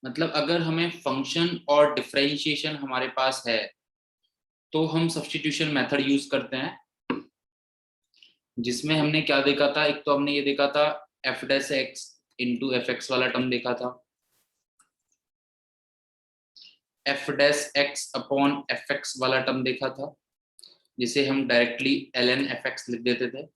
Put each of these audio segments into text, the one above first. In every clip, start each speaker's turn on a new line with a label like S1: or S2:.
S1: मतलब अगर हमें फंक्शन और डिफरेंशिएशन हमारे पास है तो हम सब्स्टिट्यूशन मेथड यूज करते हैं, जिसमें हमने क्या देखा था। एक तो हमने ये देखा था f dash x into f x वाला टर्म देखा था, f dash x upon f x वाला टर्म देखा था, जिसे हम directly l n f x लिख देते थे।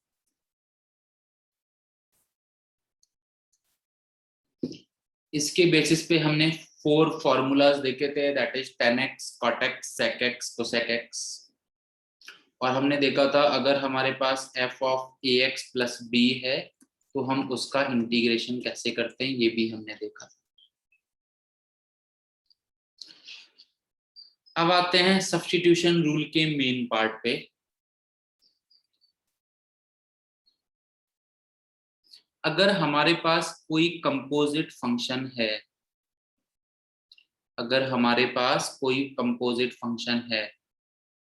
S1: इसके बेसिस पे हमने 4 फॉर्मूलाज देखे थे, that is tan x cot x sec x cosec x। और हमने देखा था अगर हमारे पास f of ax plus b है तो हम उसका इंटीग्रेशन कैसे करते हैं, ये भी हमने देखा था। अब आते हैं सब्स्टिट्यूशन रूल के मेन पार्ट पे। अगर हमारे पास कोई कंपोजिट फंक्शन है, अगर हमारे पास कोई कंपोजिट फंक्शन है,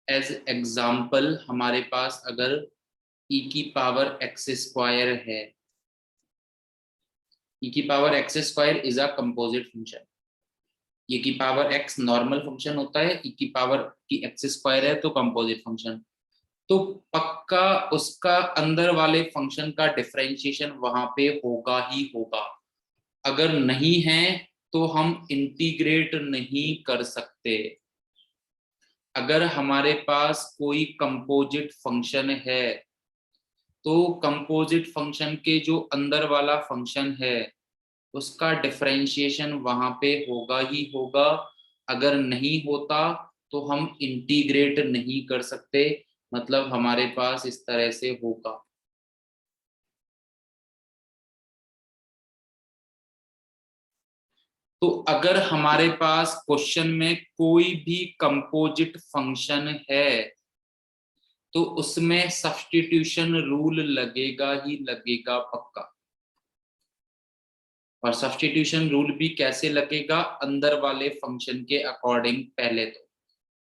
S1: एज एग्जाम्पल हमारे पास अगर e की पावर एक्स स्क्वायर है, e की power x square is a composite function. e की पावर x नॉर्मल फंक्शन होता है, e की पावर की एक्स स्क्वायर है तो कंपोजिट फंक्शन। तो पक्का उसका अंदर वाले फंक्शन का डिफरेंशिएशन वहां पे होगा ही होगा। अगर नहीं है तो हम इंटीग्रेट नहीं कर सकते। अगर हमारे पास कोई कंपोजिट फंक्शन है तो कंपोजिट फंक्शन के जो अंदर वाला फंक्शन है उसका डिफरेंशिएशन वहां पे होगा ही होगा। अगर नहीं होता तो हम इंटीग्रेट नहीं कर सकते, मतलब हमारे पास इस तरह से होगा। तो अगर हमारे पास क्वेश्चन में कोई भी कंपोजिट फंक्शन है तो उसमें सब्स्टिट्यूशन रूल लगेगा ही लगेगा पक्का। और सब्स्टिट्यूशन रूल भी कैसे लगेगा, अंदर वाले फंक्शन के अकॉर्डिंग पहले। तो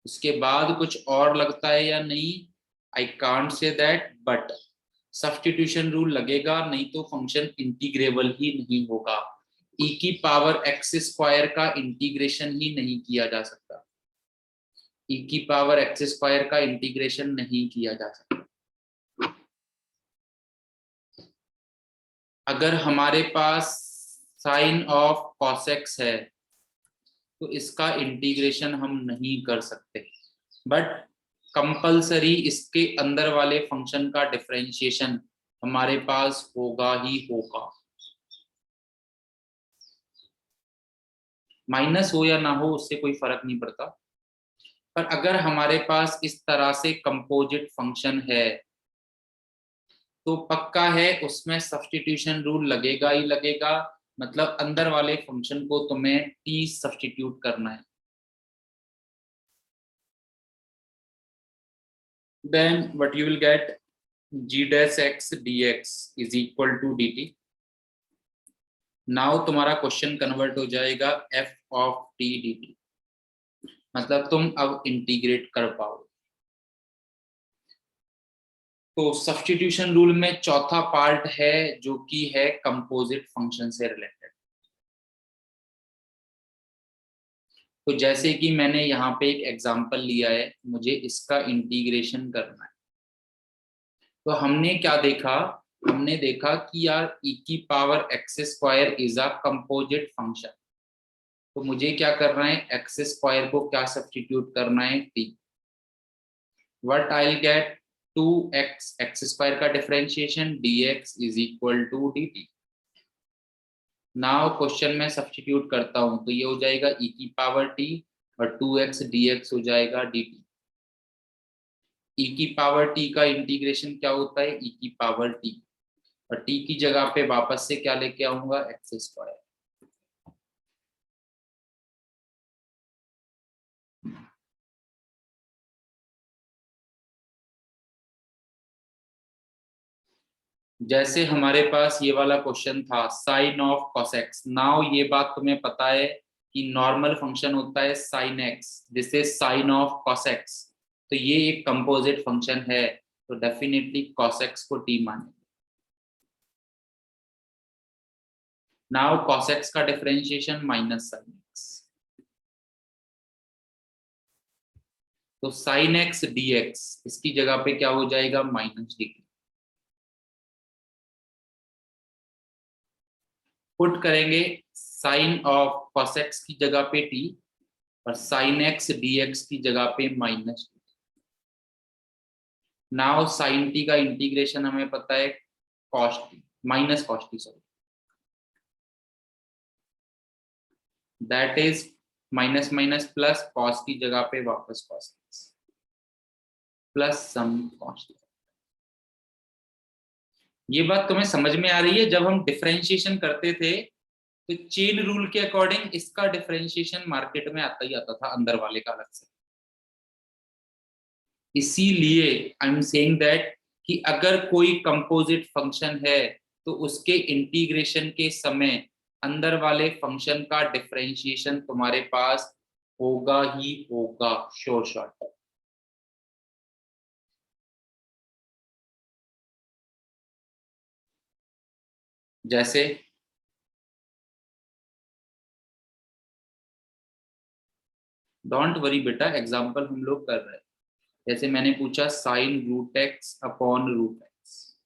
S1: उसके बाद कुछ और लगता है या नहीं, I can't say that, but substitution rule लगेगा, नहीं तो फंक्शन इंटीग्रेबल ही नहीं होगा। e की पावर एक्स स्क्वायर का इंटीग्रेशन ही नहीं किया जा सकता, e की पावर एक्स स्क्वायर का इंटीग्रेशन नहीं किया जा सकता। अगर हमारे पास साइन ऑफ कॉसेक्स है तो इसका इंटीग्रेशन हम नहीं कर सकते, बट कंपलसरी इसके अंदर वाले फंक्शन का डिफरेंशिएशन हमारे पास होगा ही होगा। माइनस हो या ना हो उससे कोई फर्क नहीं पड़ता, पर अगर हमारे पास इस तरह से कंपोजिट फंक्शन है तो पक्का है उसमें सब्स्टिट्यूशन रूल लगेगा ही लगेगा। मतलब अंदर वाले फंक्शन को तुम्हें t सब्स्टिट्यूट करना है। then what you will get, g dash x dx is equal to dt। Now तुम्हारा क्वेश्चन कन्वर्ट हो जाएगा f ऑफ t dt, मतलब तुम अब इंटीग्रेट कर पाओ। तो सब्स्टिट्यूशन रूल में चौथा पार्ट है जो कि है कंपोजिट फंक्शन से रिलेटेड। तो जैसे कि मैंने यहाँ पे एक एग्जांपल लिया है, मुझे इसका इंटीग्रेशन करना है। तो हमने क्या देखा, हमने देखा कि यार e की power x square is a composite function. तो मुझे क्या करना है, एक्स स्क्वायर को क्या सब्स्टिट्यूट करना है, t। What I will get, 2x x square का differentiation dx is equal to dt। Now question में सब्स्टिट्यूट करता हूं तो ये हो जाएगा e की पावर t और 2x dx हो जाएगा dt। e की पावर t का इंटीग्रेशन क्या होता है, e की पावर t, और t की जगह पे वापस से क्या लेके आऊंगा, एक्स स्क्वायर। जैसे हमारे पास ये वाला क्वेश्चन था साइन ऑफ कॉसेक्स। नाउ ये बात तुम्हें पता है कि नॉर्मल फंक्शन होता है sine x, this is sine of cos x. तो ये एक कंपोजिट फंक्शन है तो डेफिनेटली कॉसेक्स को t माने। नाउ कॉसेक्स का डिफरेंशिएशन माइनस साइन। तो साइन एक्स डी एक्स इसकी जगह पे क्या हो जाएगा, माइनस डी टी। पुट करेंगे साइन ऑफ कॉस एक्स की जगह पे टी और साइन एक्स डी एक्स की जगह पे माइनस। नाउ साइन टी का इंटीग्रेशन हमें पता है cos T minus cos T, sorry, that is minus minus plus, cos की जगह पे वापस cos x plus some cos T. ये बात तुम्हें समझ में आ रही है? जब हम डिफरेंशिएशन करते थे तो चेन रूल के अकॉर्डिंग इसका डिफरेंशिएशन मार्केट में आता ही आता था, अंदर वाले का अलग से। इसीलिए आई एम सेइंग दैट कि अगर कोई कंपोजिट फंक्शन है तो उसके इंटीग्रेशन के समय अंदर वाले फंक्शन का डिफरेंशिएशन तुम्हारे पास होगा ही होगा, श्योर शॉट। जैसे डोंट वरी बेटा, एग्जांपल हम लोग कर रहे हैं। जैसे मैंने पूछा sine root x upon root x,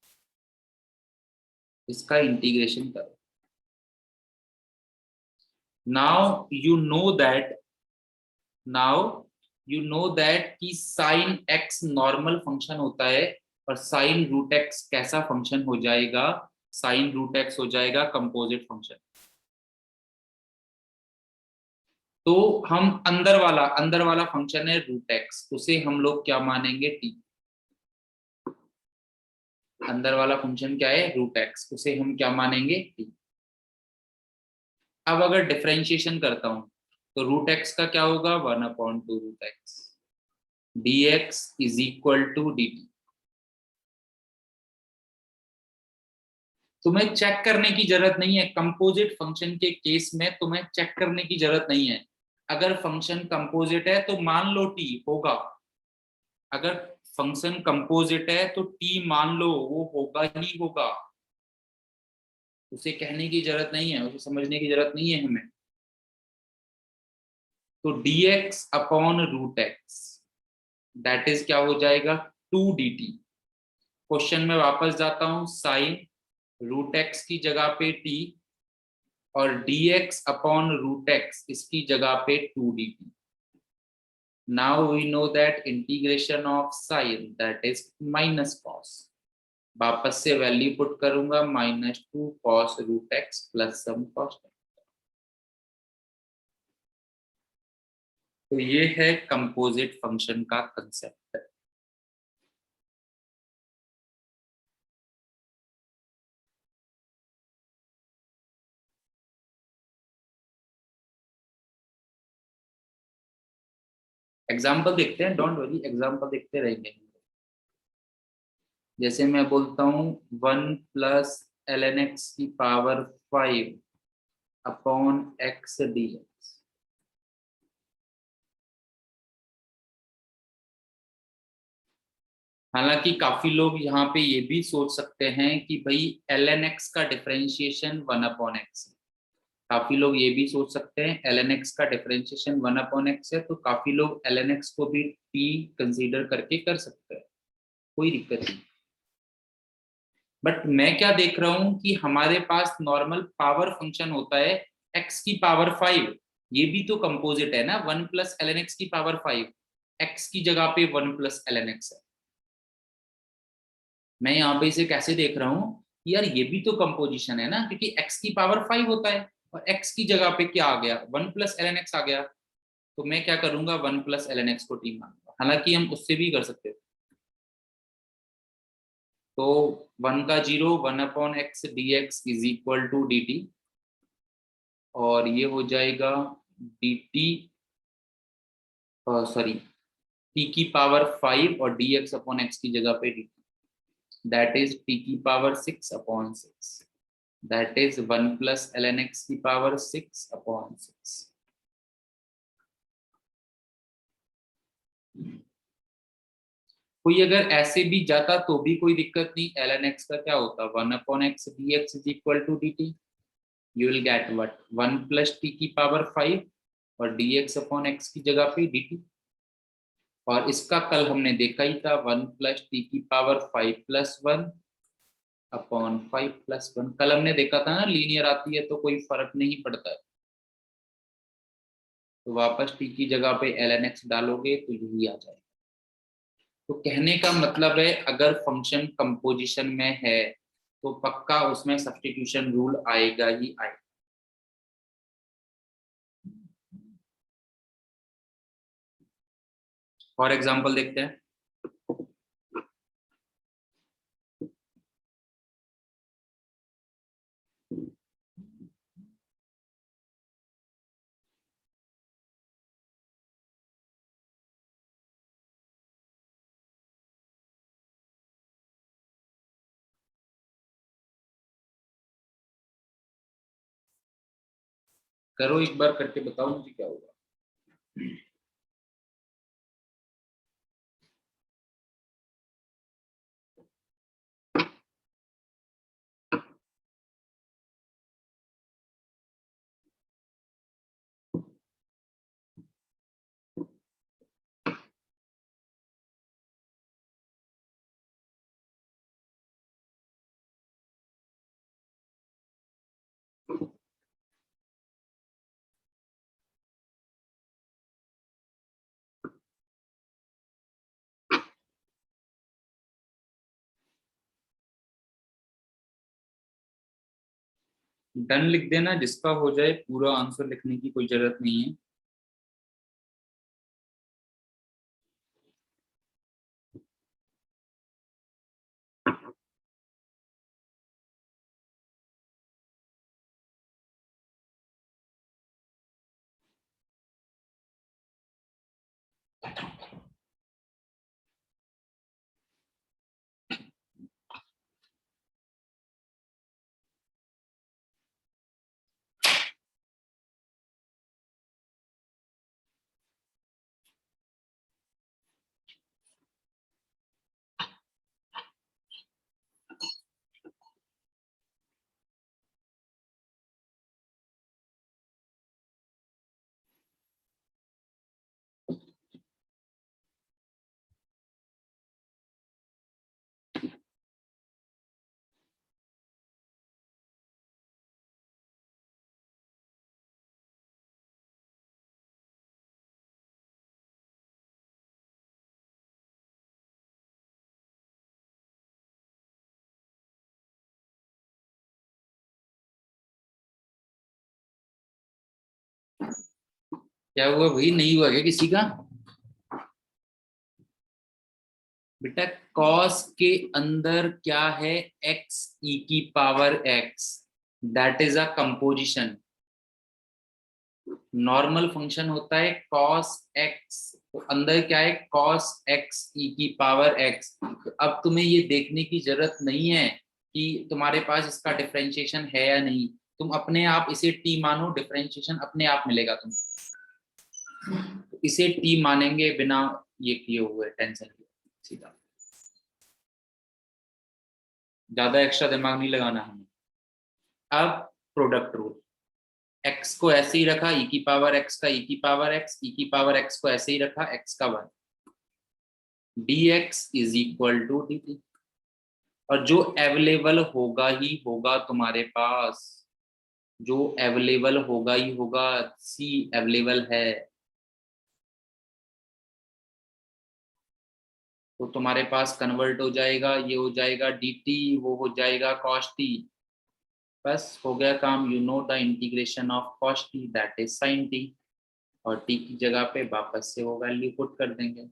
S1: इसका इंटीग्रेशन करो। Now you know that now you know that कि साइन एक्स नॉर्मल फंक्शन होता है और साइन रूट एक्स कैसा फंक्शन हो जाएगा, साइन रूट एक्स हो जाएगा कंपोजिट फंक्शन। तो हम अंदर वाला फंक्शन है रूट एक्स, उसे हम लोग क्या मानेंगे, टी। अंदर वाला फंक्शन क्या है, रूट एक्स, उसे हम क्या मानेंगे, टी। अब अगर डिफरेंशिएशन करता हूं तो रूट एक्स का क्या होगा, 1/2 root x d x is equal to d t. तुम्हें चेक करने की जरूरत नहीं है, कंपोजिट फंक्शन के केस में तुम्हें चेक करने की जरूरत नहीं है। अगर फंक्शन कंपोजिट है तो मान लो टी होगा, अगर फंक्शन कंपोजिट है तो टी मान लो वो होगा ही होगा। उसे कहने की जरूरत नहीं है, उसे समझने की जरूरत नहीं है हमें। तो dx upon root x that is क्या हो जाएगा, 2 dt। क्वेश्चन में वापस जाता हूं, साइन रूट एक्स की जगह पे t और dx अपॉन रूट एक्स इसकी जगह पे 2 dt। Now we know that integration of sine that is minus cos, वापस से वैल्यू पुट करूंगा -2 cos root x plus some cos. तो ये है कंपोजिट फंक्शन का कंसेप्ट। एग्जाम्पल देखते हैं, डोंट वरी, एग्जाम्पल देखते रहेंगे। जैसे मैं बोलता हूँ 1 प्लस एल एन एक्स की power 5 upon x d x. हालांकि काफी लोग यहाँ पे ये भी सोच सकते हैं कि भाई एल एन एक्स का डिफरेंशिएशन 1/x है। काफी लोग ये भी सोच सकते हैं एल एन एक्स का डिफरेंशिएशन 1/x है, तो काफी लोग एल एन एक्स को भी टी कंसीडर करके कर सकते हैं, कोई दिक्कत नहीं। बट मैं क्या देख रहा हूं कि हमारे पास नॉर्मल पावर फंक्शन होता है x की पावर 5, ये भी तो कंपोजिट है ना, 1 प्लस एल एन एक्स की पावर 5, x की जगह पे 1 प्लस एल एन एक्स है। मैं यहाँ पे इसे कैसे देख रहा हूँ, यार ये भी तो कंपोजिशन है ना, क्योंकि x की पावर 5 होता है और x की जगह पे क्या आ गया, 1 प्लस एल एन एक्स आ गया। तो मैं क्या करूंगा, 1 प्लस एल एन एक्स को टी मानूंगा। हालांकि हम उससे भी कर सकते हैं। तो 1 का 0, 1/x d x is equal to d t, और ये हो जाएगा डी टी, सॉरी, टी की पावर 5 और डी एक्स अपॉन एक्स की जगह पे d t, that is t की power 6/6, that is 1 plus l n x की पावर 6/6। कोई अगर ऐसे भी जाता तो भी कोई दिक्कत नहीं, एल एन एक्स का क्या होता, 1/x d x is equal to d t. You will get what, 1 प्लस टी की पावर 5 और डी एक्स अपॉन एक्स की जगह पे डी टी। और इसका कल हमने देखा ही था 1 प्लस टी की पावर 5 प्लस 1 अपॉन 5 प्लस 1। कल हमने देखा था ना, लीनियर आती है तो कोई फर्क नहीं पड़ता है, तो वापस टी की जगह पे ln x डालोगे तो यही आ जाएगा। तो कहने का मतलब है अगर फंक्शन कंपोजिशन में है तो पक्का उसमें सब्स्टिट्यूशन रूल आएगा ही आएगा। फॉर एग्जांपल देखते हैं। करो एक बार करके बताओ मुझे क्या होगा। डन लिख देना, जिसका हो जाए, पूरा आंसर लिखने की कोई जरूरत नहीं है। क्या हुआ भाई, नहीं हुआ क्या किसी का? बेटा कॉस के अंदर क्या है, एक्स ई की power x, that is a composition. Normal function होता है कॉस एक्स, तो अंदर क्या है, कॉस एक्स ई की पावर एक्स। अब तुम्हें ये देखने की जरूरत नहीं है कि तुम्हारे पास इसका डिफरेंशिएशन है या नहीं, तुम अपने आप इसे टी मानो, डिफरेंशिएशन अपने आप मिलेगा तुम। इसे टी मानेंगे बिना ये किए हुए, टेंशन किए, सीधा। ज्यादा एक्स्ट्रा दिमाग नहीं लगाना हमें। अब प्रोडक्ट रूल, एक्स को ऐसे ही रखा, ई की पावर एक्स का ई की पावर एक्स, ई की पावर एक्स को ऐसे ही रखा, एक्स का 1, d x is equal to d t. और जो अवेलेबल होगा ही होगा तुम्हारे पास, जो अवेलेबल होगा ही होगा, सी अवेलेबल है, तो तुम्हारे पास कन्वर्ट हो जाएगा, ये हो जाएगा डी टी, वो हो जाएगा कॉस टी। बस हो गया काम। You know the integration of cos T that is sine T, और टी की जगह पे वापस से वो वैल्यू पुट कर देंगे।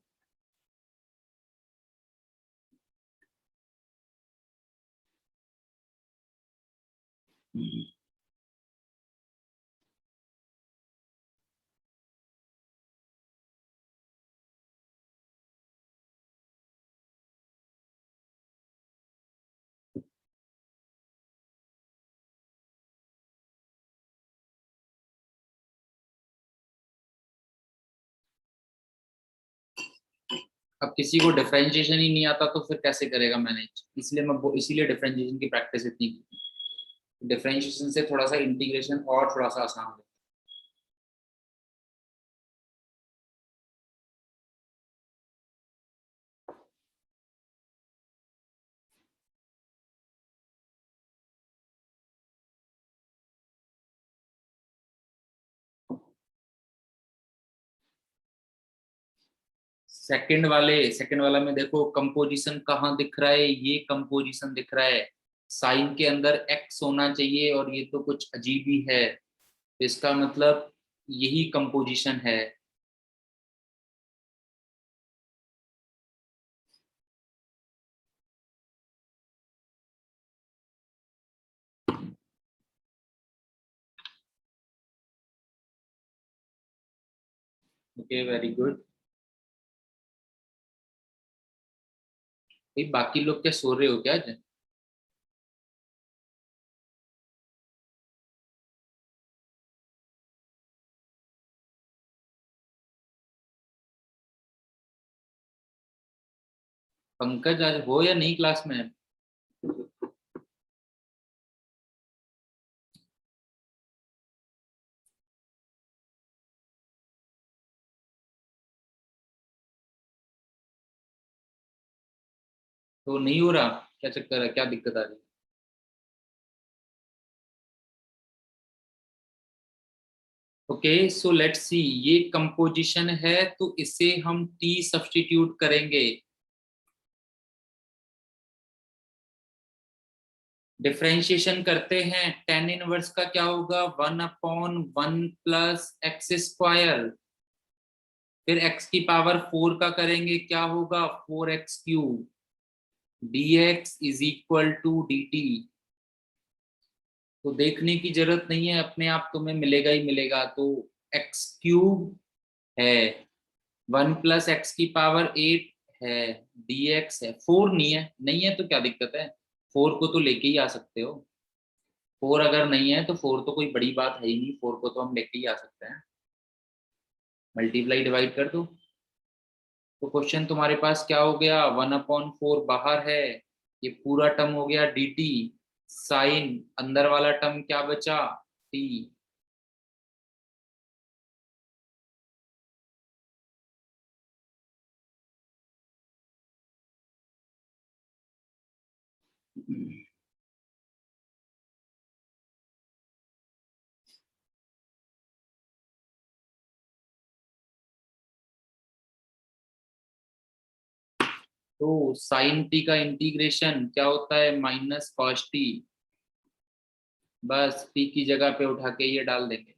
S1: अब किसी को डिफरेंशिएशन ही नहीं आता तो फिर कैसे करेगा मैनेज, इसलिए मैं इसीलिए डिफरेंशिएशन की प्रैक्टिस इतनी की। डिफरेंशिएशन से थोड़ा सा इंटीग्रेशन और थोड़ा सा आसान हो। सेकंड वाला में देखो कंपोजिशन कहाँ दिख रहा है, ये कंपोजिशन दिख रहा है, साइन के अंदर एक्स होना चाहिए और ये तो कुछ अजीब ही है, तो इसका मतलब यही कंपोजिशन है। Okay very good. बाकी लोग क्या सो रहे हो क्या आज? पंकज आज हो या नहीं क्लास में? तो नहीं हो रहा, क्या चक्कर है, क्या दिक्कत आ रही है? ओके सो लेट्स सी, ये कंपोजिशन है तो इसे हम टी सब्स्टिट्यूट करेंगे। डिफरेंशिएशन करते हैं, टेन इनवर्स का क्या होगा, 1/1 प्लस एक्स स्क्वायर, फिर एक्स की पावर 4 का करेंगे क्या होगा, 4x³ dx is equal to dt। तो देखने की जरूरत नहीं है, अपने आप तुम्हें मिलेगा ही मिलेगा। तो x³ है, 1 + x⁸ है, dx है, 4 नहीं है, नहीं है तो क्या दिक्कत है, 4 को तो लेके ही आ सकते हो। 4 अगर नहीं है तो 4 तो कोई बड़ी बात है ही नहीं, 4 को तो हम लेके ही आ सकते हैं। मल्टीप्लाई डिवाइड कर दो। तो क्वेश्चन तुम्हारे पास क्या हो गया, 1/4 बाहर है, ये पूरा टर्म हो गया dt, साइन अंदर वाला टर्म क्या बचा, t। तो साइन टी का इंटीग्रेशन क्या होता है, -cos t। बस टी की जगह पे उठा के ये डाल देंगे।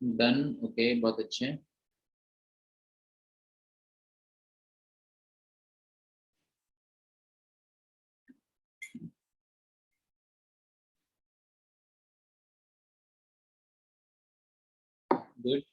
S1: डन, ओके बहुत अच्छे। गुड।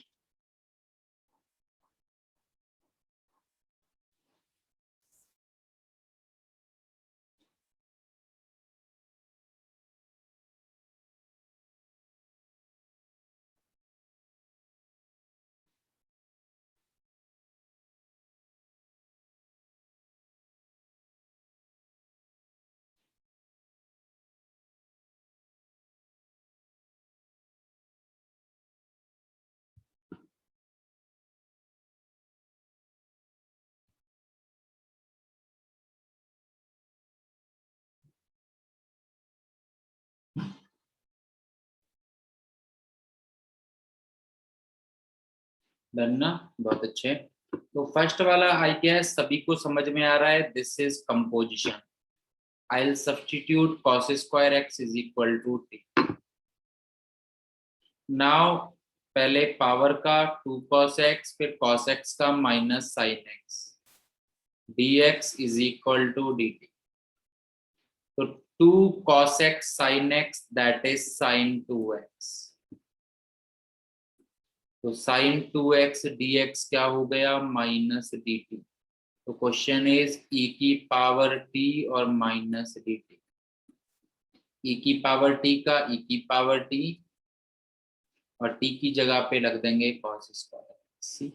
S1: डन ना, बहुत अच्छे। तो फर्स्ट वाला आई गेस सभी को समझ में आ रहा है, this is composition. I will substitute cos square x is equal to t। Now पहले पावर का 2 cos x, फिर cos x का minus sin x, dx is equal to dt। तो 2 cos x sin x that is sin 2x। तो sin 2x dx क्या हो गया, minus dt। तो क्वेश्चन इज e की पावर t और माइनस dt। e की पावर t का e की पावर t, और t की जगह पे रख देंगे cos स्क्वायर सी।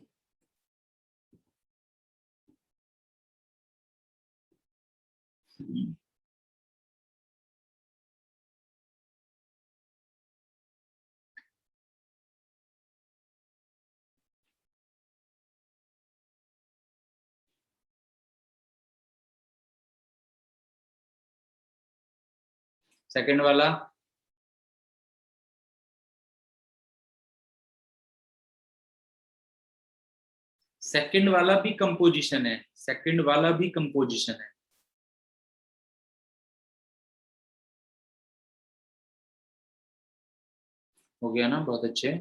S1: सेकंड वाला, सेकंड वाला भी कंपोजिशन है, सेकंड वाला भी कंपोजिशन है। हो गया ना, बहुत अच्छे।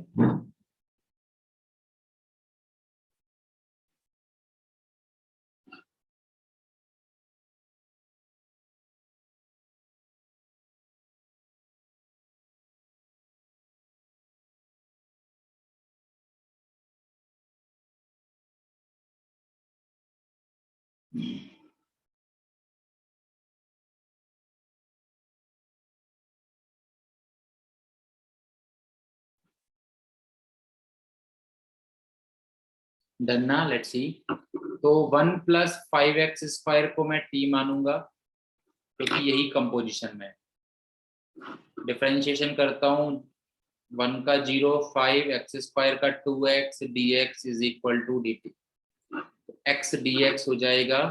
S1: डन ना, लेट्स सी। तो 1 + 5x² को मैं t मानूंगा, क्योंकि यही कंपोजिशन में है। डिफरेंशिएशन करता हूँ, 1 का 0, 5 x² का 2x dx is equal to dt। x dx हो जाएगा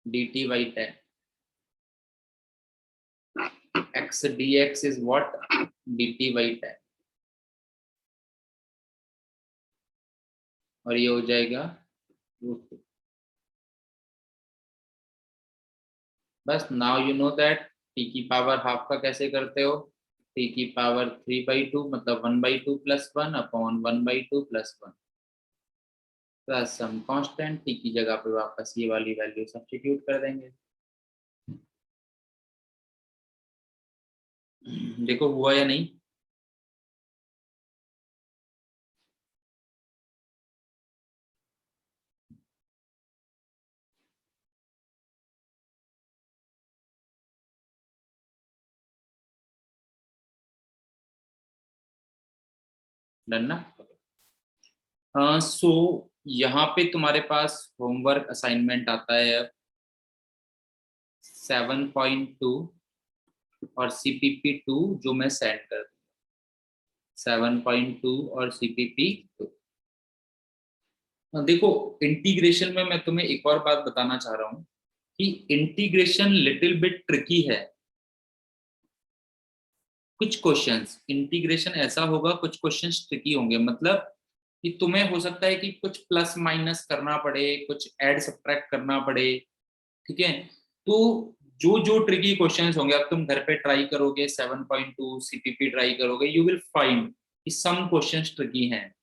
S1: dt/10। x dx is what, dt/10। और ये हो जाएगा √2। बस now you know that t की पावर हाफ का कैसे करते हो, t की पावर 3/2 मतलब 1/2 + 1 upon 1/2 + 1 plus some constant. t की जगह पे वापस ये वाली वैल्यू सब्स्टिट्यूट कर देंगे। देखो हुआ या नहीं। डन ना। सो यहाँ पे तुम्हारे पास होमवर्क असाइनमेंट आता है अब 7.2 और CPP2 जो मैं सेंड कर दूंगा। 7.2 और CPP2। देखो इंटीग्रेशन में मैं तुम्हें एक और बात बताना चाह रहा हूँ कि इंटीग्रेशन लिटिल बिट ट्रिकी है। कुछ क्वेश्चंस इंटीग्रेशन ऐसा होगा, कुछ क्वेश्चंस ट्रिकी होंगे, मतलब कि तुम्हें हो सकता है कि कुछ प्लस माइनस करना पड़े, कुछ ऐड सब्ट्रैक्ट करना पड़े। ठीक है, तो जो जो ट्रिकी क्वेश्चंस होंगे, अब तुम घर पे ट्राई करोगे, 7.2 CPP ट्राई करोगे, यू विल फाइंड कि सम क्वेश्चंस ट्रिकी हैं।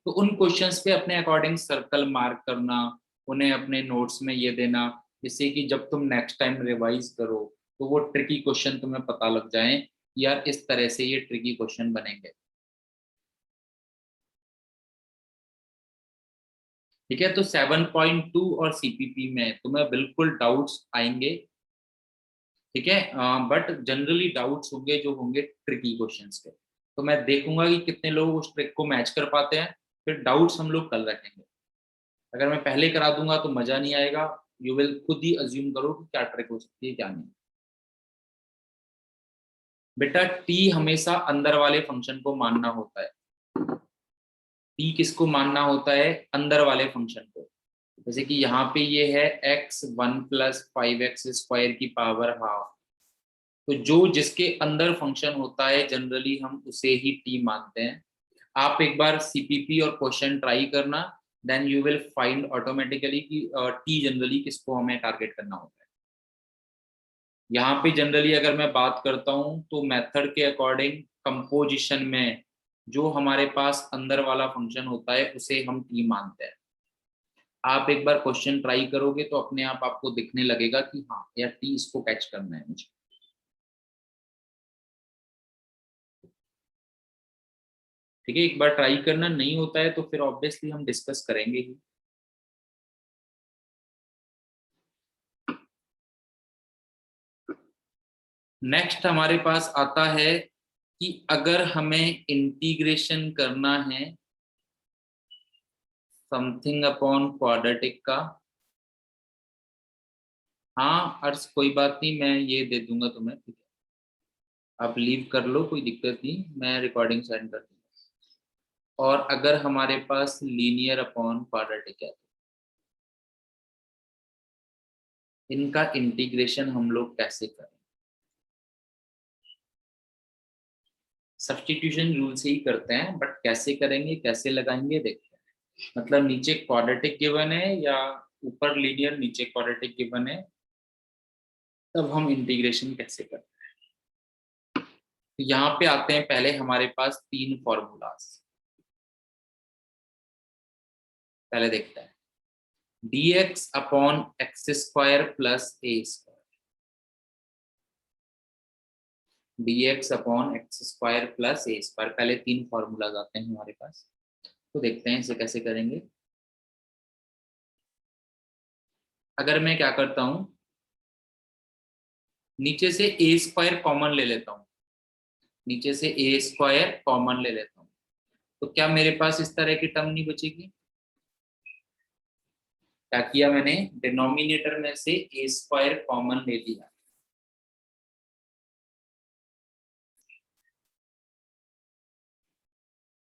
S1: तो उन क्वेश्चंस पे अपने अकॉर्डिंग सर्कल मार्क करना, उन्हें अपने नोट्स में ये देना, जिससे कि जब तुम नेक्स्ट टाइम रिवाइज करो तो वो ट्रिकी क्वेश्चन तुम्हें पता लग जाए, यार इस तरह से ये ट्रिकी क्वेश्चन बनेंगे। ठीक है, तो 7.2 और CPP में तुम्हें बिल्कुल डाउट्स आएंगे। ठीक है, बट जनरली डाउट्स होंगे जो होंगे ट्रिकी क्वेश्चंस के। तो मैं देखूंगा कि कितने लोग उस ट्रिक को मैच कर पाते हैं, फिर डाउट्स हम लोग कल रखेंगे। अगर मैं पहले करा दूंगा तो मजा नहीं आएगा, यू विल खुद ही अज्यूम करो कि क्या ट्रिक हो सकती है क्या नहीं। बेटा टी हमेशा अंदर वाले फंक्शन को मानना होता है। टी किसको मानना होता है, अंदर वाले फंक्शन को। जैसे कि यहाँ पे ये है x1 + 5x² की पावर हाफ। तो जो जिसके अंदर फंक्शन होता है जनरली हम उसे ही टी मानते हैं। आप एक बार सीपीपी और क्वेश्चन ट्राई करना, then you will find automatically कि टी जनरली किसको हमें टारगेट करना होता है। यहाँ पे जनरली अगर मैं बात करता हूँ तो मेथड के अकॉर्डिंग कंपोजिशन में जो हमारे पास अंदर वाला फंक्शन होता है उसे हम टी मानते हैं। आप एक बार क्वेश्चन ट्राई करोगे तो अपने आप आपको दिखने लगेगा कि हाँ यार टी इसको कैच करना है मुझे। ठीक है, एक बार ट्राई करना, नहीं होता है तो फिर ऑब्वियसली हम डिस्कस करेंगे ही। नेक्स्ट हमारे पास आता है कि अगर हमें इंटीग्रेशन करना है समथिंग अपॉन क्वाड्रेटिक का। हाँ अर्स कोई बात नहीं, मैं ये दे दूंगा तुम्हें, ठीक है, आप लीव कर लो, कोई दिक्कत नहीं, मैं रिकॉर्डिंग सेंड कर दूंगा। और अगर हमारे पास लीनियर अपॉन क्वाड्रेटिक है, इनका इंटीग्रेशन हम लोग कैसे करें? सब्स्टिट्यूशन रूल से ही करते हैं, बट कैसे करेंगे, कैसे लगाएंगे देखते हैं। मतलब नीचे क्वाड्रेटिक गिवन है या ऊपर लीनियर नीचे क्वाड्रेटिक गिवन है, तब हम इंटीग्रेशन कैसे करते हैं। तो यहाँ पे आते हैं, पहले हमारे पास तीन फॉर्मूलाज पहले देखते हैं। dx upon x square plus a square, dx upon x square plus a square, पहले तीन फॉर्मूलाज आते हैं हमारे पास। तो देखते हैं इसे कैसे करेंगे। अगर मैं क्या करता हूं, नीचे से ए स्क्वायर कॉमन ले लेता हूं, नीचे से ए स्क्वायर कॉमन ले लेता हूं, तो क्या मेरे पास इस तरह की टर्म नहीं बचेगी? क्या किया मैंने, डिनोमिनेटर में से ए स्क्वायर कॉमन ले लिया।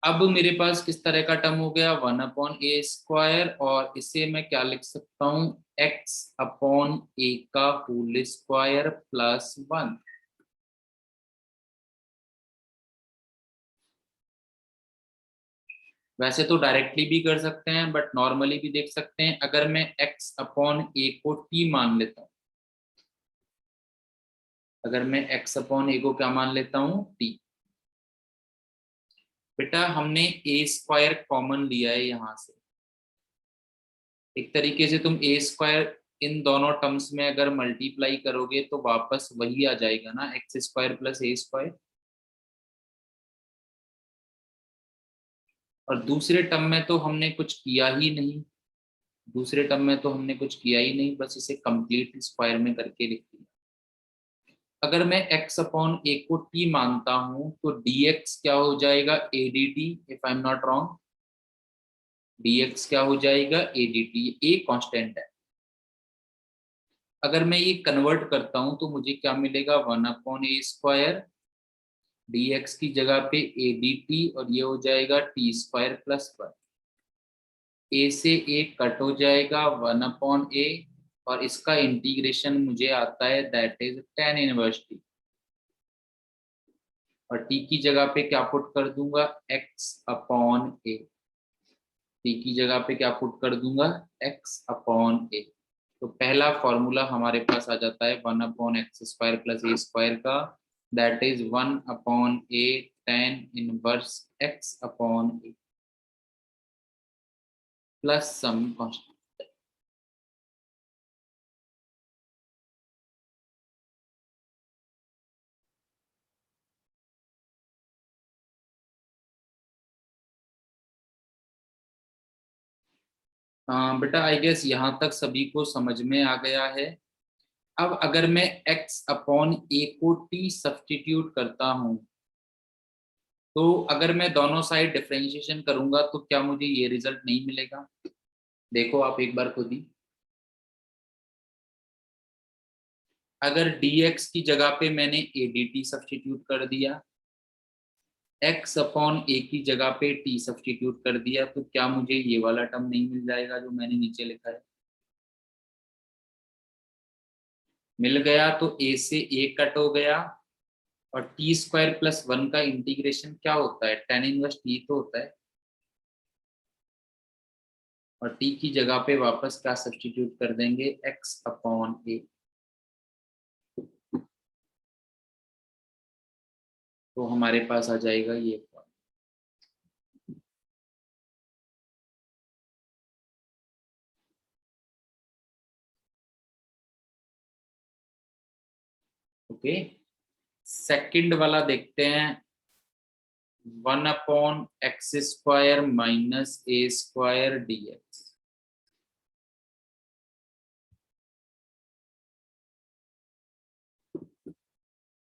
S1: अब मेरे पास किस तरह का टर्म हो गया, 1/a², और इसे मैं क्या लिख सकता हूं, x/a का होल स्क्वायर प्लस 1। वैसे तो डायरेक्टली भी कर सकते हैं, बट नॉर्मली भी देख सकते हैं। अगर मैं x/a को t मान लेता हूं, अगर मैं x/a को क्या मान लेता हूं, t। बेटा हमने ए स्क्वायर कॉमन लिया है यहाँ से, एक तरीके से तुम ए स्क्वायर इन दोनों टर्म्स में अगर मल्टीप्लाई करोगे तो वापस वही आ जाएगा ना, x square plus a square. और दूसरे टर्म में तो हमने कुछ किया ही नहीं, दूसरे टर्म में तो हमने कुछ किया ही नहीं, बस इसे कंप्लीट स्क्वायर में करके लिख दिया। अगर मैं x/a को t मानता हूं तो dx क्या हो जाएगा, A D T, if I am not wrong. dx क्या हो जाएगा, A D T, a constant है। अगर मैं ये कन्वर्ट करता हूं तो मुझे क्या मिलेगा, 1/a², dx की जगह पे ए डी टी, और ये हो जाएगा t² प्लस 1। ए से ए कट हो जाएगा, 1/a, और इसका इंटीग्रेशन मुझे आता है, that is tan inverse T. और टी की जगह पे क्या पुट कर दूंगा, x/a। टी की जगह पे क्या पुट कर दूंगा, x/a। तो पहला फॉर्मूला हमारे पास आ जाता है 1/x² प्लस ए स्क्वायर का, that is 1/a tan inverse x/a plus some constant. बेटा आई गेस यहाँ तक सभी को समझ में आ गया है। अब अगर मैं x/a को t सब्स्टिट्यूट करता हूँ, तो अगर मैं दोनों साइड डिफरेंशिएशन करूंगा तो क्या मुझे ये रिजल्ट नहीं मिलेगा? देखो आप एक बार खुद ही, अगर dx की जगह पे मैंने ए डी टी सब्स्टिट्यूट कर दिया, x/a की जगह पे t सब्स्टिट्यूट कर दिया, तो क्या मुझे ये वाला टर्म नहीं मिल जाएगा जो मैंने नीचे लिखा है? मिल गया, तो a से a कट हो गया, और टी स्क्वायर प्लस 1 का इंटीग्रेशन क्या होता है, tan इनवर्स टी तो होता है, और टी की जगह पे वापस क्या सब्स्टिट्यूट कर देंगे, x अपॉन ए। तो हमारे पास आ जाएगा ये, ओके। सेकंड वाला देखते हैं, 1/x² minus a² dx।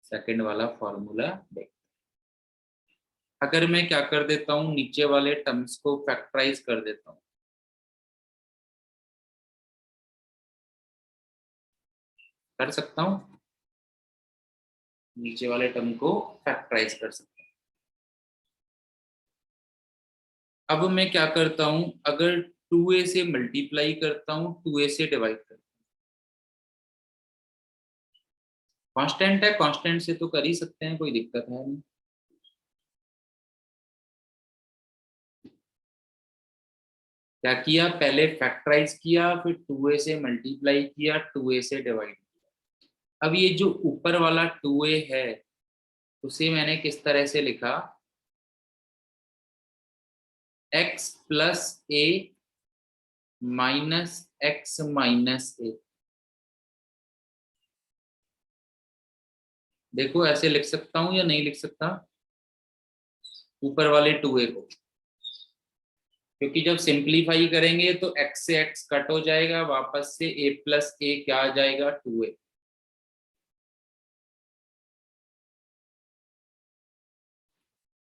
S1: Second वाला फॉर्मूला देख, अगर मैं क्या कर देता हूं, नीचे वाले टर्म्स को फैक्टराइज कर देता हूं, कर सकता हूं, नीचे वाले टर्म को फैक्टराइज कर सकता हूं। अब मैं क्या करता हूं, अगर 2a से मल्टीप्लाई करता हूं, 2a से डिवाइड करता हूं, कांस्टेंट है, कांस्टेंट से तो कर ही सकते हैं, कोई दिक्कत है नहीं। क्या किया, पहले फैक्टराइज किया, फिर 2a से मल्टीप्लाई किया, 2a से डिवाइड किया। अब ये जो ऊपर वाला 2a है, उसे मैंने किस तरह से लिखा, x प्लस ए माइनस x माइनस ए। देखो ऐसे लिख सकता हूं या नहीं लिख सकता, ऊपर वाले 2a को, क्योंकि जब सिंप्लीफाई करेंगे तो x से x कट हो जाएगा, वापस से a प्लस ए क्या आ जाएगा, 2a।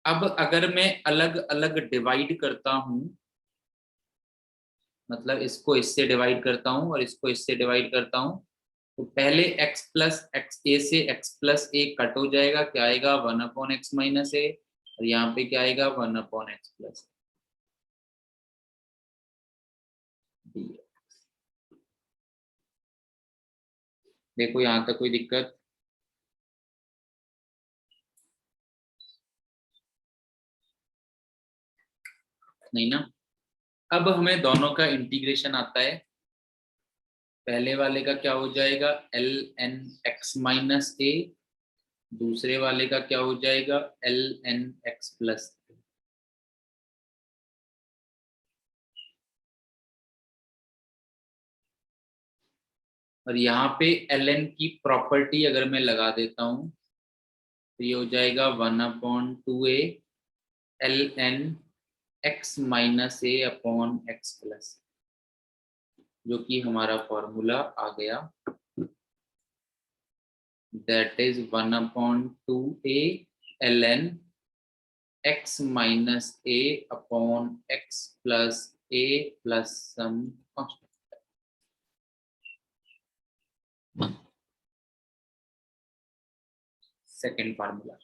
S1: अब अगर मैं अलग अलग डिवाइड करता हूं, मतलब इसको इससे डिवाइड करता हूं और इसको इससे डिवाइड करता हूं, तो पहले x प्लस एक्स ए से x प्लस ए कट हो जाएगा, क्या आएगा, 1/x माइनस ए, और यहाँ पे क्या आएगा, 1/x प्लस डी। देखो यहाँ तक कोई दिक्कत नहीं ना। अब हमें दोनों का इंटीग्रेशन आता है, पहले वाले का क्या हो जाएगा, एल एन एक्स माइनस ए, दूसरे वाले का क्या हो जाएगा, एल एन एक्स प्लस। और यहाँ पे एल एन की प्रॉपर्टी अगर मैं लगा देता हूँ, तो ये हो जाएगा 1/2a l n x minus a upon x plus, जो कि हमारा फॉर्मूला आ गया, that is 1/2a l n x minus a upon x plus a plus some constant. Second formula,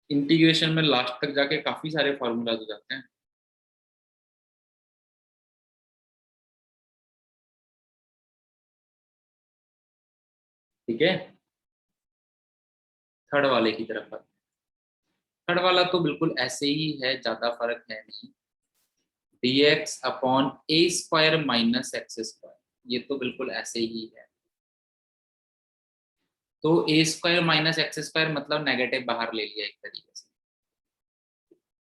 S1: integration में लास्ट तक जाके काफी सारे फार्मूलाज हो जाते हैं। ठीक है, थर्ड वाले की तरफ आते हैं। थर्ड वाला तो बिल्कुल ऐसे ही है, ज्यादा फर्क है नहीं, dx upon a² minus x², ये तो बिल्कुल ऐसे ही है। तो a² माइनस x² मतलब नेगेटिव बाहर ले लिया एक तरीके से,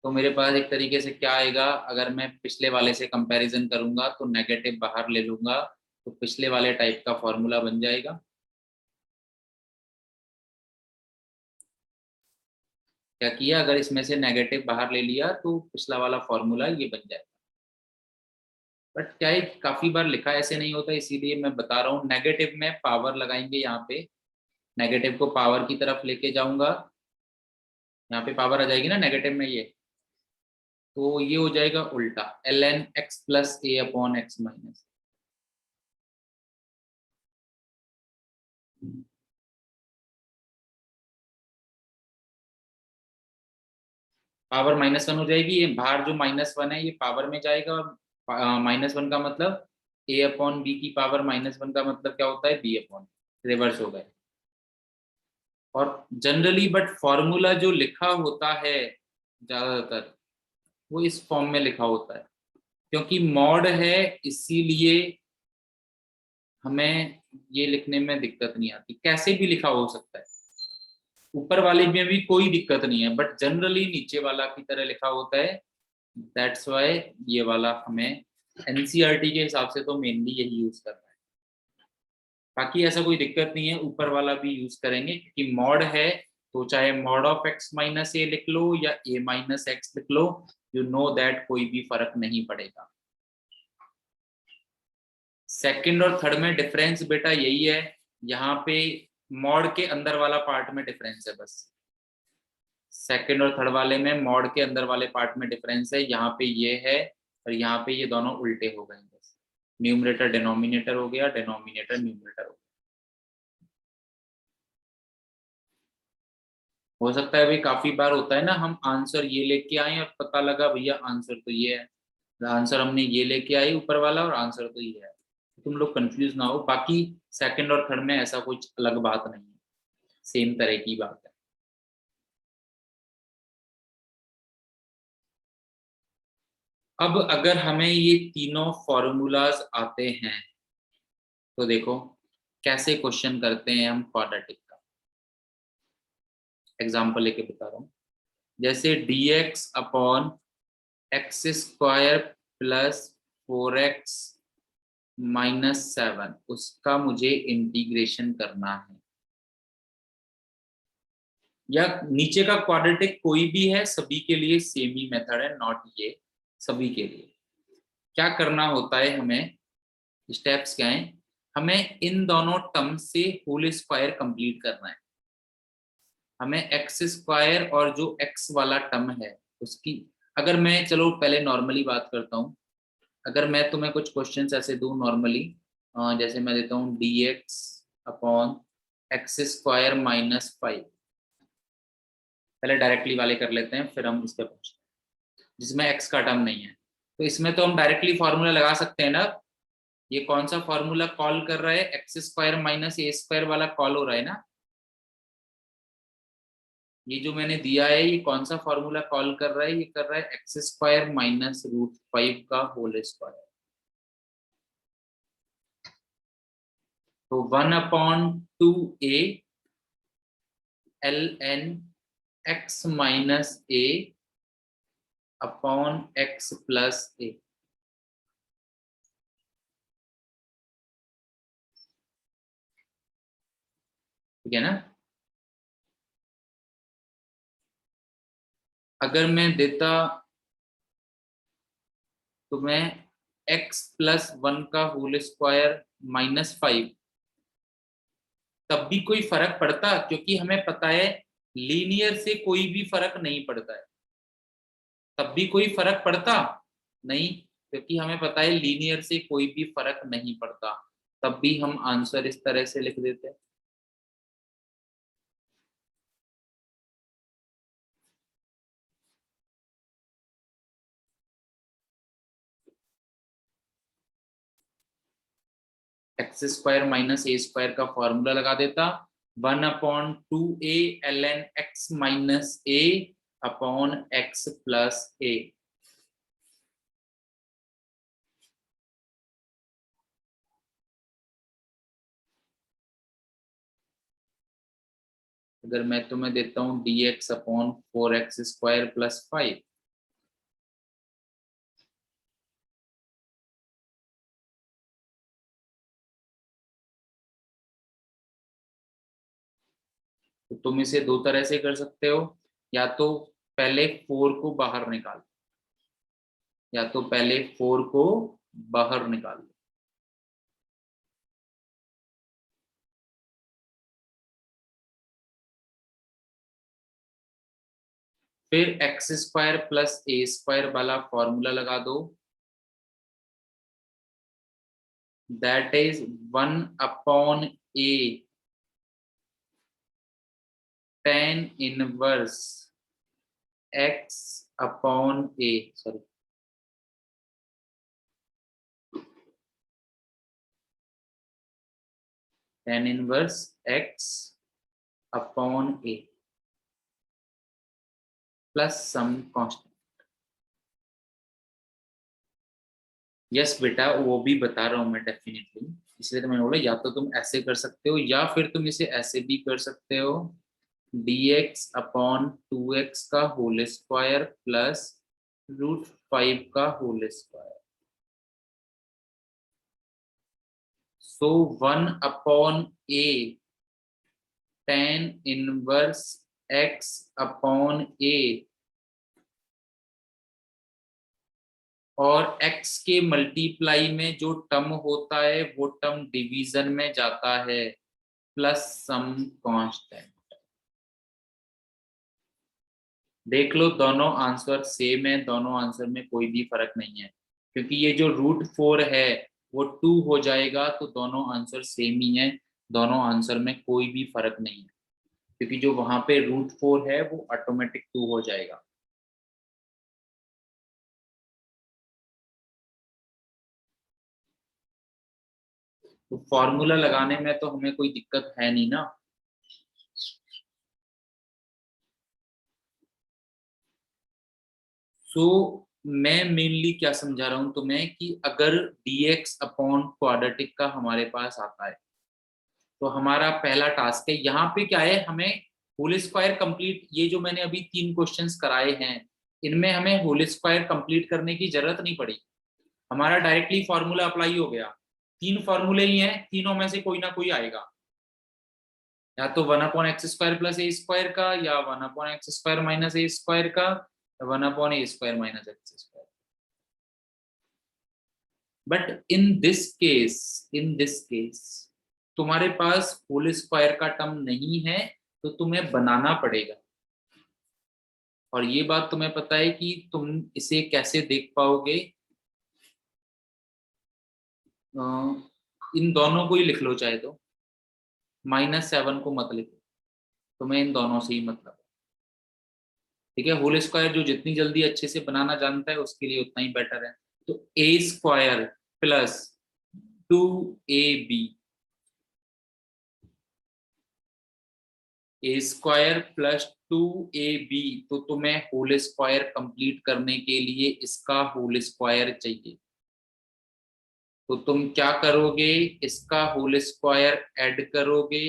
S1: तो मेरे पास एक तरीके से क्या आएगा, अगर मैं पिछले वाले से कंपैरिजन करूंगा तो नेगेटिव बाहर ले लूंगा, तो पिछले वाले टाइप का फॉर्मूला बन जाएगा। क्या किया, अगर इसमें से नेगेटिव बाहर ले लिया तो पिछला वाला फॉर्मूला ये बन जाएगा। बट क्या है, काफी बार लिखा ऐसे नहीं होता, इसीलिए मैं बता रहा हूँ, नेगेटिव में पावर लगाएंगे, यहाँ पे नेगेटिव को पावर की तरफ लेके जाऊंगा, यहाँ पे पावर आ जाएगी ना नेगेटिव में ये, तो ये हो जाएगा उल्टा, एल एन एक्स प्लस ए अपॉन एक्स माइनस। पावर -1 हो जाएगी, ये बाहर जो -1 है ये पावर में जाएगा, -1 का मतलब a अपॉन बी की पावर -1 का मतलब क्या होता है, b अपॉन। रिवर्स हो गए। और जनरली बट फॉर्मूला जो लिखा होता है ज्यादातर वो इस फॉर्म में लिखा होता है, क्योंकि मॉड है इसीलिए हमें ये लिखने में दिक्कत नहीं आती, कैसे भी लिखा हो सकता है, ऊपर वाले में भी कोई दिक्कत नहीं है, बट जनरली नीचे वाला की तरह लिखा होता है। दैट्स वाई ये वाला हमें एनसीईआरटी के हिसाब से तो मेनली यही यूज करना है। बाकी ऐसा कोई दिक्कत नहीं है, ऊपर वाला भी यूज करेंगे क्योंकि मॉड है, तो चाहे मॉड ऑफ एक्स माइनस ए लिख लो या ए माइनस एक्स लिख लो, यू नो दैट कोई भी फर्क नहीं पड़ेगा। सेकंड और थर्ड में डिफरेंस बेटा यही है, यहाँ पे मॉड के अंदर वाला पार्ट में डिफरेंस है बस। सेकंड और थर्ड वाले में मॉड के अंदर वाले पार्ट में डिफरेंस है, यहाँ पे ये है और यहाँ पे ये दोनों उल्टे हो गए बस। न्यूमरेटर डिनोमिनेटर हो गया, डिनोमिनेटर न्यूमरेटर हो गया। हो सकता है भाई काफी बार होता है ना, हम आंसर ये लेके आए और पता लगा भैया आंसर तो ये है, आंसर हमने ये लेके आए ऊपर वाला और आंसर तो ये है, तुम लोग कंफ्यूज ना हो। बाकी सेकंड और थर्ड में ऐसा कुछ अलग बात नहीं है, सेम तरह की बात है। अब अगर हमें ये तीनों फॉर्मूलाज आते हैं तो देखो कैसे क्वेश्चन करते हैं हम क्वाड्रेटिक का। एग्जांपल लेके बता रहा हूँ, जैसे dx upon x square plus 4x minus 7, उसका मुझे इंटीग्रेशन करना है। या नीचे का क्वाड्रेटिक कोई भी है, सभी के लिए सेम ही मेथड है, नॉट ये, सभी के लिए क्या करना होता है, हमें स्टेप्स क्या है, हमें इन दोनों टर्म से होल स्क्वायर कंप्लीट करना है। हमें एक्स स्क्वायर और जो एक्स वाला टर्म है उसकी, अगर मैं चलो पहले नॉर्मली बात करता हूँ, अगर मैं तुम्हें कुछ क्वेश्चंस ऐसे दूं नॉर्मली, जैसे मैं देता हूँ dx upon x square minus 5, पहले डायरेक्टली वाले कर लेते हैं फिर हम इस पे पहुंचते हैं जिसमें एक्स का टर्म नहीं है। तो इसमें तो हम डायरेक्टली फॉर्मूला लगा सकते हैं ना, ये कौन सा फॉर्मूला कॉल कर रहा है, एक्स स्क्वायर माइनस ए स्क्वायर वाला कॉल हो रहा है ना। ये जो मैंने दिया है ये कौन सा फॉर्मूला कॉल कर रहा है, ये कर रहा है एक्स स्क्वायर माइनस √5 का होल स्क्वायर। तो 1/2a ln x minus a upon x plus a। ठीक है ना। अगर मैं देता तो मैं x प्लस 1 का होल स्क्वायर -5, तब भी कोई फर्क पड़ता, क्योंकि हमें पता है लीनियर से कोई भी फर्क नहीं पड़ता है, तब भी कोई फर्क पड़ता नहीं, क्योंकि हमें पता है लीनियर से कोई भी फर्क नहीं पड़ता, तब भी हम आंसर इस तरह से लिख देते हैं। एक्स स्क्वायर माइनस ए स्क्वायर का फॉर्मूला लगा देता, 1/2a ln x minus a upon x plus a। अगर मैं तुम्हें देता हूँ dx upon 4x square plus 5, तो तुम इसे दो तरह से कर सकते हो, या तो पहले 4 को बाहर निकाल, या तो पहले 4 को बाहर निकाल लो, फिर x square plus a square वाला फॉर्मूला लगा दो, that is 1/a tan inverse x upon a, sorry tan inverse x upon a plus some constant. Yes बेटा, वो भी बता रहा हूं मैं डेफिनेटली, इसलिए तो मैंने बोला या तो तुम ऐसे कर सकते हो या फिर तुम इसे ऐसे भी कर सकते हो, dx अपॉन 2x का होल स्क्वायर प्लस √5 का whole square. So 1 upon a tan inverse x upon a, और x के मल्टीप्लाई में जो टर्म होता है वो टर्म डिवीजन में जाता है, प्लस सम कांस्टेंट। देख लो दोनों आंसर सेम है, दोनों आंसर में कोई भी फर्क नहीं है, क्योंकि ये जो √4 है वो 2 हो जाएगा, तो दोनों आंसर सेम ही है, दोनों आंसर में कोई भी फर्क नहीं है, क्योंकि जो वहां पे √4 है वो ऑटोमेटिक 2 हो जाएगा। तो फॉर्मूला लगाने में तो हमें कोई दिक्कत है नहीं ना। सो मैं मेनली क्या समझा रहा हूं तुम्हें कि अगर dx अपॉन क्वाड्रेटिक का हमारे पास आता है, तो हमारा पहला टास्क है यहाँ पे क्या है, हमें होल स्क्वायर कंप्लीट, ये जो मैंने अभी 3 क्वेश्चंस कराए हैं इनमें हमें होल स्क्वायर कंप्लीट करने की जरूरत नहीं पड़ी, हमारा डायरेक्टली फॉर्मूला अप्लाई हो गया। 3 फॉर्मूले ही हैं, तीनों में से कोई ना कोई आएगा, या तो 1/x² प्लस ए स्क्वायर का, या 1/x² माइनस ए स्क्वायर का, या 1/a² minus x²। But in this case तुम्हारे पास होल स्क्वायर का टर्म नहीं है, तो तुम्हें बनाना पड़ेगा। और ये बात तुम्हें पता है कि तुम इसे कैसे देख पाओगे, अ, इन दोनों को ही लिख लो चाहे तो, -7 को मत लिखो, तुम्हें इन दोनों से ही मतलब है। ठीक है, होल स्क्वायर जो जितनी जल्दी अच्छे से बनाना जानता है उसके लिए उतना ही बेटर है। तो a² plus 2ab, a² plus 2ab, तो तुम्हें होल स्क्वायर कंप्लीट करने के लिए इसका होल स्क्वायर चाहिए। तो तुम क्या करोगे, इसका होल स्क्वायर ऐड करोगे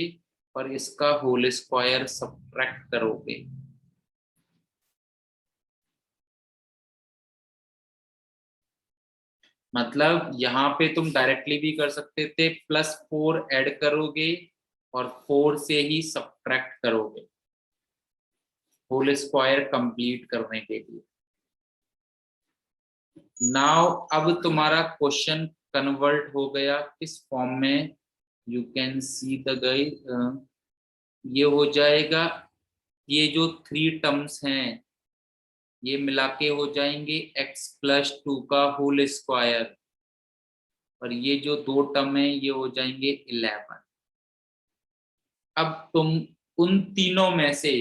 S1: और इसका होल स्क्वायर सब्ट्रैक्ट करोगे। मतलब यहाँ पे तुम डायरेक्टली भी कर सकते थे, +4 ऐड करोगे और 4 से ही सब्ट्रैक्ट करोगे होल स्क्वायर कंप्लीट करने के लिए। नाउ अब तुम्हारा क्वेश्चन कन्वर्ट हो गया किस फॉर्म में, you can see the guide, ये हो जाएगा, ये जो 3 टर्म्स हैं ये मिला के हो जाएंगे x+2 का होल स्क्वायर, और ये जो 2 टर्म है ये हो जाएंगे 11। अब तुम उन तीनों में से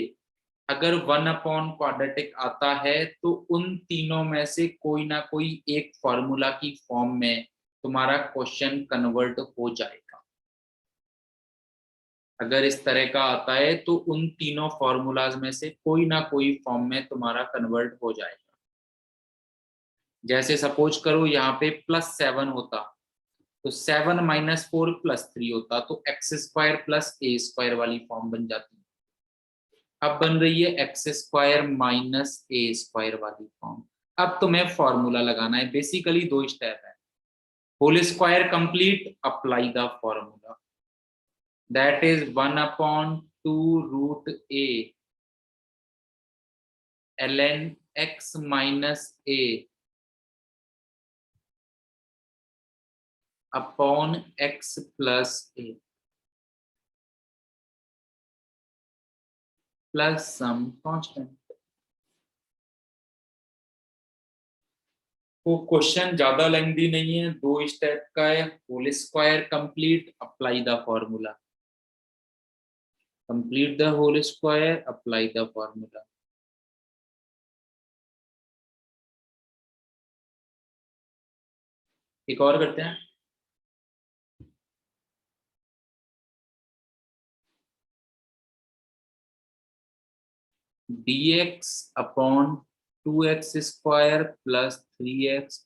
S1: अगर 1/क्वाड्रेटिक आता है तो उन तीनों में से कोई ना कोई एक फॉर्मूला की फॉर्म में तुम्हारा क्वेश्चन कन्वर्ट हो जाएगा। अगर इस तरह का आता है तो उन तीनों फॉर्मूलाज में से कोई ना कोई फॉर्म में तुम्हारा कन्वर्ट हो जाएगा। जैसे सपोज करो यहाँ पे +7 होता, तो 7 - 4 +3 होता, तो x² प्लस a² वाली फॉर्म बन जाती। अब बन रही है x² माइनस a² वाली फॉर्म। अब तुम्हें फॉर्मूला लगाना है, बेसिकली 2 स्टेप है, whole square complete, apply the formula, that is 1/2 √a ln x minus a upon x plus a plus some constant. वो क्वेश्चन ज्यादा लेंथी नहीं है, 2 स्टेप का है, whole square complete, apply the formula, complete the whole square, apply the formula. एक और करते हैं। dx upon 2x² plus 3x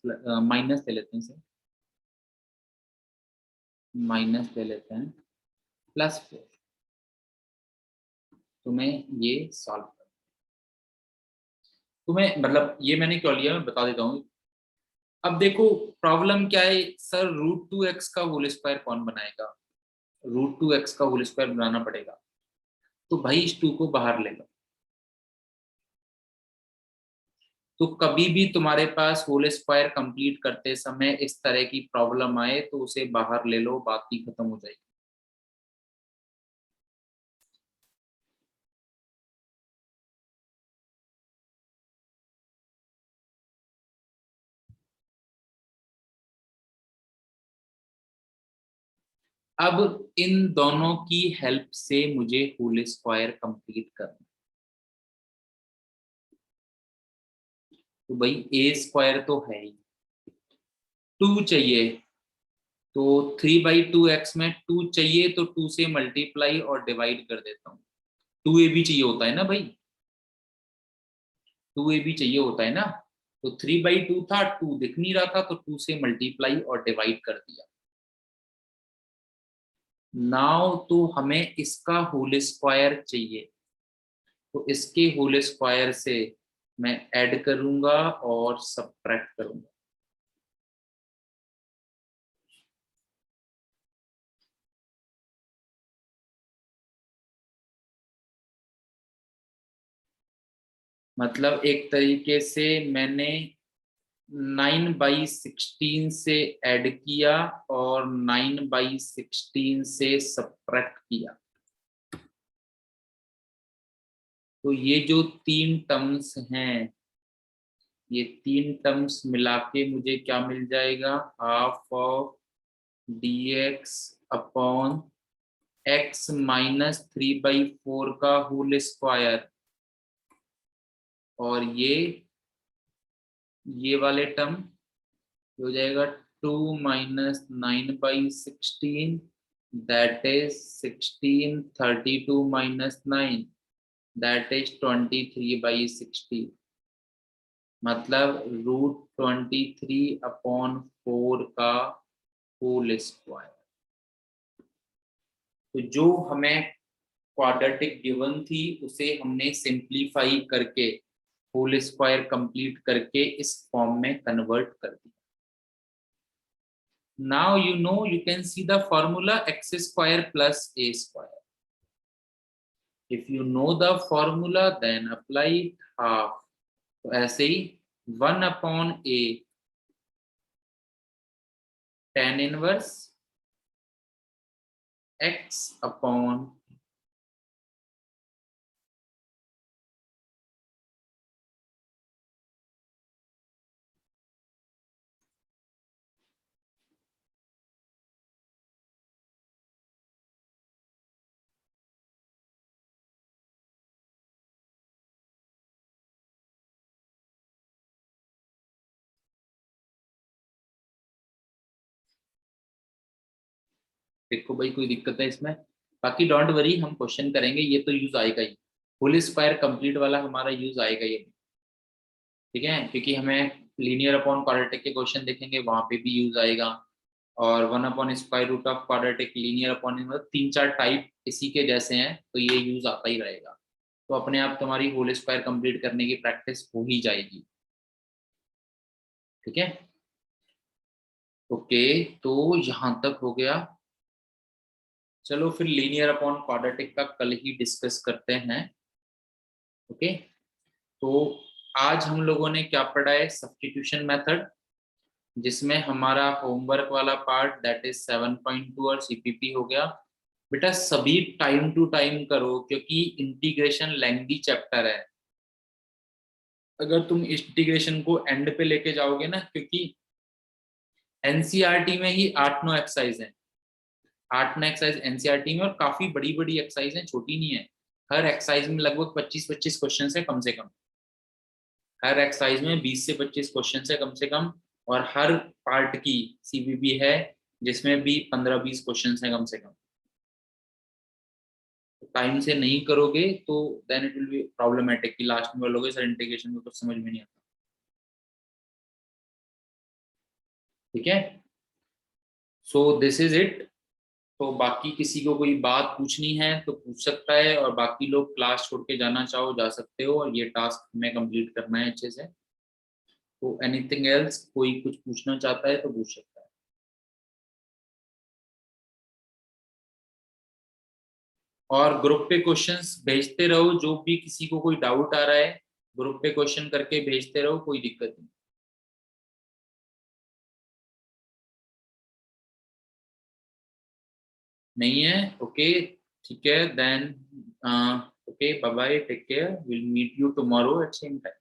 S1: minus ले लेते हैं इसे, माइनस ले लेते हैं प्लस 4। तुम्हें ये सॉल्व कर, तुम्हें मतलब ये मैंने क्यों लिया मैं बता देता हूँ। अब देखो प्रॉब्लम क्या है सर, √2x का होल स्क्वायर कौन बनाएगा, √2x का होल स्क्वायर बनाना पड़ेगा। तो भाई इस 2 को बाहर ले लो। तो कभी भी तुम्हारे पास होल स्क्वायर कंप्लीट करते समय इस तरह की प्रॉब्लम आए तो उसे बाहर ले लो, बात ही खत्म हो जाएगी। अब इन दोनों की हेल्प से मुझे होल स्क्वायर कंप्लीट करना। तो भाई a² तो है ही, 2 चाहिए, तो 3/2x में 2 चाहिए तो 2 से मल्टीप्लाई और डिवाइड कर देता हूँ। 2ab चाहिए होता है ना भाई, 2ab चाहिए होता है ना। तो 3/2 था, 2 दिख नहीं रहा था तो 2 से मल्टीप्लाई और डिवाइड कर दिया। नाउ तो हमें इसका होल स्क्वायर चाहिए, तो इसके होल स्क्वायर से मैं ऐड करूंगा और सबट्रैक्ट करूंगा। मतलब एक तरीके से मैंने 9/16 से ऐड किया और 9/16 से सबट्रैक्ट किया। तो ये जो 3 टर्म्स हैं, ये 3 टर्म्स मिला के मुझे क्या मिल जाएगा, half of dx upon x minus 3/4 का होल स्क्वायर, और ये वाले टर्म हो जाएगा 2 minus 9/16, that is 16, 32 minus 9 that is 23/16, मतलब √23/4 का होल स्क्वायर। तो जो हमें क्वाड्रेटिक गिवन थी उसे हमने सिंप्लीफाई करके होल स्क्वायर कंप्लीट करके इस फॉर्म में कन्वर्ट कर दिया। Now you know, you can see the formula x² plus a². If you know the formula then apply it half. तो ऐसे ही 1/a tan inverse x upon देखो भाई कोई दिक्कत है इसमें, बाकी डोंट वरी हम क्वेश्चन करेंगे, ये तो यूज आएगा ही, होल स्क्वायर कंप्लीट वाला हमारा यूज आएगा ये, ठीक है, क्योंकि हमें लीनियर अपॉन क्वाड्रेटिक के क्वेश्चन देखेंगे वहां पे भी यूज आएगा, और 1/√ऑफ क्वाड्रेटिक, लीनियर अपॉन, मतलब 3-4 टाइप इसी के जैसे हैं तो ये यूज आता ही रहेगा। तो अपने आप तुम्हारी होल स्क्वायर कंप्लीट करने की प्रैक्टिस हो ही जाएगी, ठीक है। ओके, तो यहां तक हो गया। चलो फिर लीनियर अपॉन क्वाड्रेटिक का कल ही डिस्कस करते हैं। ओके, तो आज हम लोगों ने क्या पढ़ा है, सब्स्टिट्यूशन मेथड, जिसमें हमारा होमवर्क वाला पार्ट दैट इज 7.2 और सीपीपी हो गया। बेटा सभी टाइम टू टाइम करो क्योंकि इंटीग्रेशन लेंथी चैप्टर है। अगर तुम इंटीग्रेशन को एंड पे लेके जाओगे ना, क्योंकि एनसीईआरटी में ही 8-9 एक्सरसाइज हैं, 8-9 एक्सरसाइज एनसीईआरटी में, और काफी बड़ी बड़ी एक्सरसाइज हैं, छोटी नहीं है। हर एक्सरसाइज में लगभग 25-25 क्वेश्चन है कम से कम, हर एक्सरसाइज में 20 से 25 क्वेश्चन है कम से कम, और हर पार्ट की सीवीपी है जिसमें भी 15-20 क्वेश्चन है कम से कम। टाइम से नहीं करोगे तो then it will be problematic कि लास्ट में बोलोगे सर इंटीग्रेशन में कुछ समझ में नहीं आता। ठीक है, सो दिस इज इट। तो बाकी किसी को कोई बात पूछनी है तो पूछ सकता है, और बाकी लोग क्लास छोड़ के जाना चाहो जा सकते हो, और ये टास्क हमें कंप्लीट करना है अच्छे से। तो एनीथिंग एल्स, कोई कुछ पूछना चाहता है तो पूछ सकता है। और ग्रुप पे क्वेश्चंस भेजते रहो, जो भी किसी को कोई डाउट आ रहा है ग्रुप पे क्वेश्चन करके भेजते रहो, कोई दिक्कत नहीं। नहीं है, ओके, ठीक है then, okay bye bye, take care, will meet you tomorrow at same time.